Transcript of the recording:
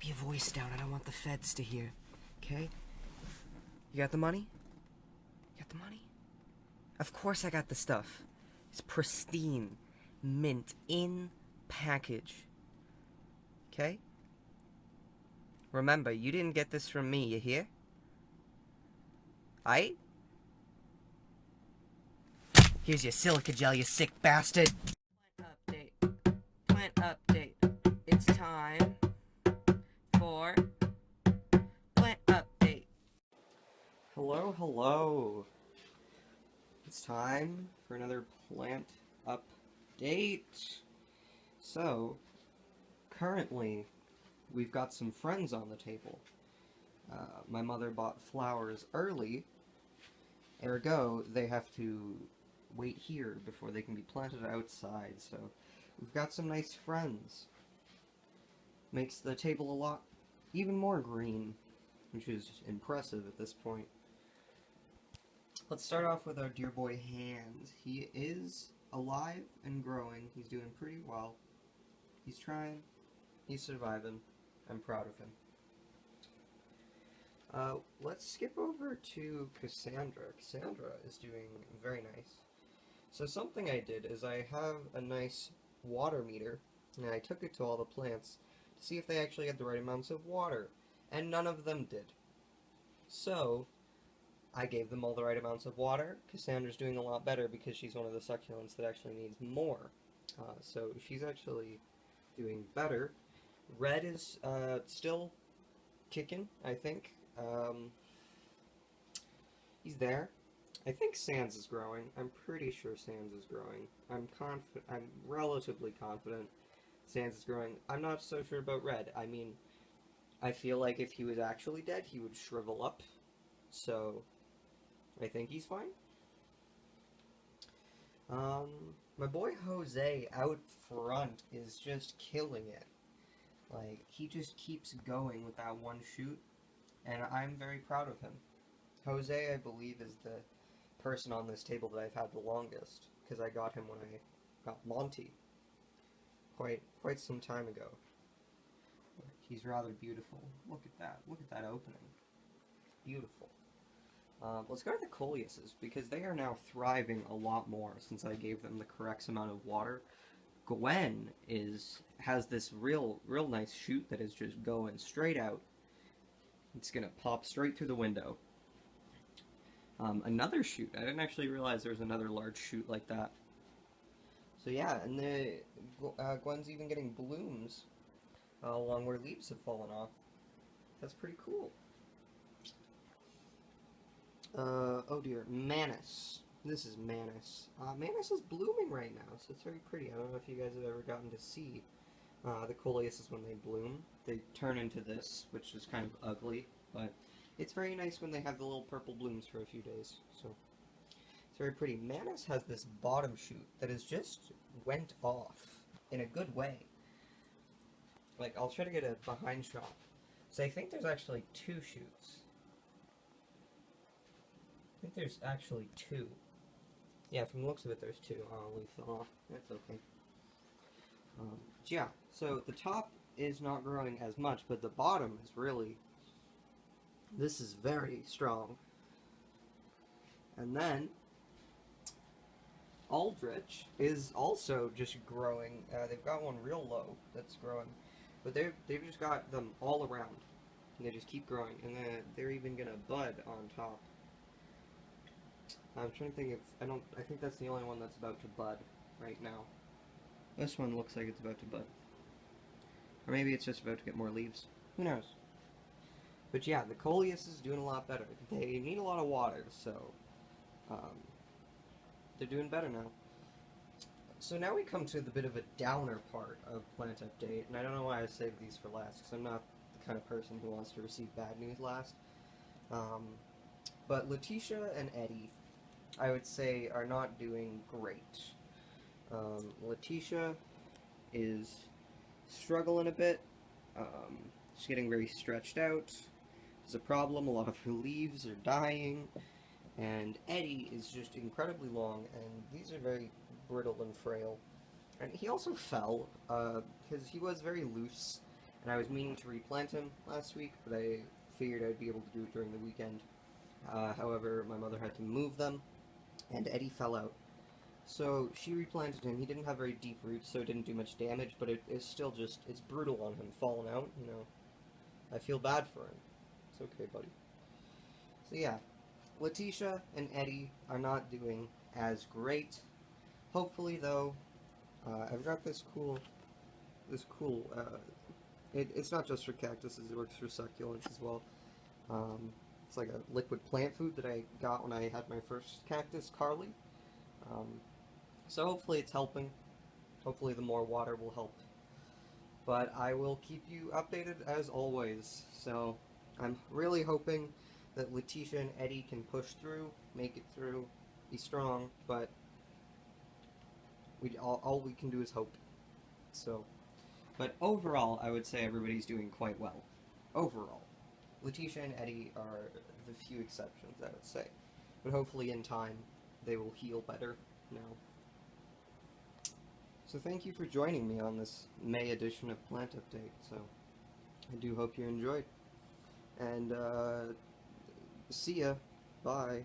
keep your voice down. I don't want the feds to hear. Okay? You got the money? You got the money? Of course I got the stuff. It's pristine. Mint. In package. Okay? Remember, you didn't get this from me, you hear? Aight? Here's your silica gel, you sick bastard! Plant update. Plant update. It's time for plant update. Hello, hello. It's time for another plant update. So, currently, we've got some friends on the table. My mother bought flowers early, ergo, they have to wait here before they can be planted outside, so we've got some nice friends. Makes the table a lot even more green, which is impressive at this point. Let's start off with our dear boy Hans. He is alive and growing. He's doing pretty well. He's trying. He's surviving. I'm proud of him. Let's skip over to Cassandra. Cassandra is doing very nice. So something I did is I have a nice water meter, and I took it to all the plants to see if they actually had the right amounts of water, and none of them did. So, I gave them all the right amounts of water. Cassandra's doing a lot better because she's one of the succulents that actually needs more. So she's actually doing better. Red is still kicking, I think. He's there. I think Sans is growing. I'm pretty sure Sans is growing. I'm relatively confident Sans is growing. I'm not so sure about Red. I mean, I feel like if he was actually dead, he would shrivel up. So, I think he's fine. My boy Jose out front is just killing it. Like, he just keeps going with that one shoot, and I'm very proud of him. Jose, I believe, is the person on this table that I've had the longest, because I got him when I got Monty quite some time ago. He's rather beautiful. Look at that. Look at that opening. Beautiful. Let's go to the Coleuses, because they are now thriving a lot more since I gave them the correct amount of water. Gwen has this real nice shoot that is just going straight out. It's gonna pop straight through the window. Another shoot. I didn't actually realize there was another large shoot like that. So yeah, and Gwen's even getting blooms along where leaves have fallen off. That's pretty cool. Oh dear, Manus. This is Manus. Manus is blooming right now, so it's very pretty. I don't know if you guys have ever gotten to see the Coleuses when they bloom. They turn into this, which is kind of ugly, but it's very nice when they have the little purple blooms for a few days. So it's very pretty. Manus has this bottom shoot that is just went off in a good way. Like, I'll try to get a behind shot. So I think there's actually two shoots. I think there's actually two. Yeah, from the looks of it, there's two. Oh, we fell off. That's okay. Yeah, so the top is not growing as much, but the bottom is really... This is very strong. And then, Aldrich is also just growing. They've got one real low that's growing. But they've just got them all around. And they just keep growing. And they're even going to bud on top. I'm trying to think if... I think that's the only one that's about to bud right now. This one looks like it's about to bud. Or maybe it's just about to get more leaves. Who knows? But yeah, the Coleus is doing a lot better. They need a lot of water, so... they're doing better now. So now we come to the bit of a downer part of Plant Update. And I don't know why I saved these for last, because I'm not the kind of person who wants to receive bad news last. But Letitia and Eddie, I would say, are not doing great. Letitia is struggling a bit. She's getting very stretched out. There's a problem. A lot of her leaves are dying. And Eddie is just incredibly long, and these are very brittle and frail. And he also fell, because he was very loose, and I was meaning to replant him last week, but I figured I'd be able to do it during the weekend. However, my mother had to move them, and Eddie fell out. So she replanted him. He didn't have very deep roots, so it didn't do much damage, but it's still just, it's brutal on him falling out, you know. I feel bad for him. It's okay, buddy. So yeah, Letitia and Eddie are not doing as great. Hopefully, though, I've got it's not just for cactuses, it works for succulents as well. It's like a liquid plant food that I got when I had my first cactus, Carly. Um, so hopefully it's helping. Hopefully the more water will help. But I will keep you updated as always. So I'm really hoping that Letitia and Eddie can push through, make it through, be strong, but all we can do is hope. So, but overall, I would say everybody's doing quite well. Overall. Letitia and Eddie are the few exceptions, I would say. But hopefully in time, they will heal better now. So thank you for joining me on this May edition of Plant Update. So I do hope you enjoyed. And see ya. Bye.